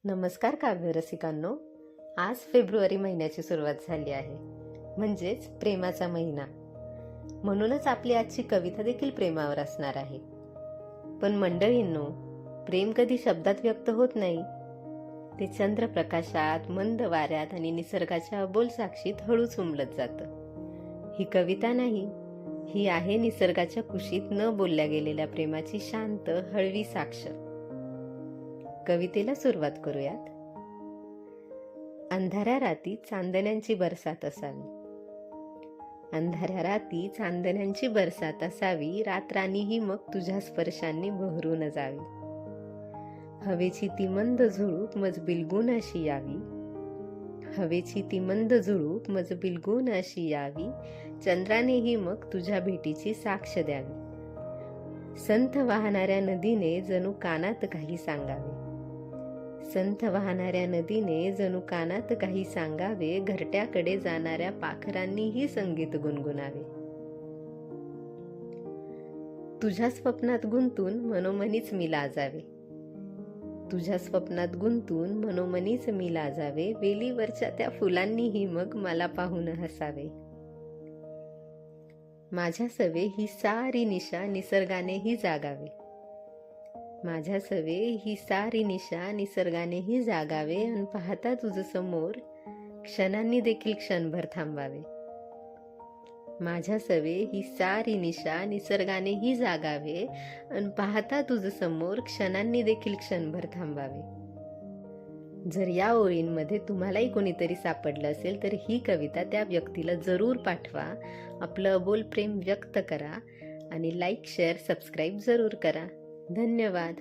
नमस्कार काव्य रसिकांनो. आज फेब्रुवारी महिन्याची सुरुवात झाली आहे, म्हणजेच प्रेमाचा महिना. म्हणूनच आपली आजची कविता देखील प्रेमावर असणार आहे. पण मंडळींनो, प्रेम कधी शब्दात व्यक्त होत नाही. ते चंद्रप्रकाशात, मंद वाऱ्यात आणि निसर्गाच्या अबोल साक्षीत हळूच उमलत जातं. ही कविता नाही, ही आहे निसर्गाच्या कुशीत न बोलल्या गेलेल्या प्रेमाची शांत हळवी साक्ष. कवितेला सुरुवात करूयात. अंधाऱ्या राती चांदण्यांची बरसात असावी. अंधाऱ्या राती चांदण्यांची बरसात असावी, रात्रानीही मग तुझ्या स्पर्शांनी बहरून जावी. हवेची ती मंद झुळूक मज बिलगून अशी यावी. हवेची ती मंद झुळूक मज बिलगून अशी यावी, चंद्रानेही मग तुझ्या भेटीची साक्ष द्यावी. संथ वाहणाऱ्या नदीने जणू कानात काही सांगावे. संथ वाहणाऱ्या नदीने जणू कानात काही सांगावे, घरट्याकडे जाणाऱ्या पाखरांनीही संगीत गुणगुणावे. तुझ्या स्वप्नात गुंतून मनोमनीच मी लाजावे. तुझ्या स्वप्नात गुंतून मनोमनीच मी लाजावे, वेलीवरच्या त्या फुलांनीही मग मला पाहून हसावे. माझ्या सवे ही सारी निशा निसर्गानेही जागावे. माझ्या सवे ही सारी निशा निसर्गानेही जागावे, अन पाहता तुझ समोर क्षणांनी देखील क्षणभर थांबावे. माझ्या सवे ही सारी निशा निसर्गानेही जागावे, अन पाहता तुझ समोर क्षणांनी देखील क्षणभर थांबावे. जर या ओळींमध्ये तुम्हालाही कोणीतरी सापडलं असेल तर ही कविता त्या व्यक्तीला जरूर पाठवा. आपलं अबोल प्रेम व्यक्त करा आणि लाईक, शेअर, सबस्क्राईब जरूर करा. धन्यवाद.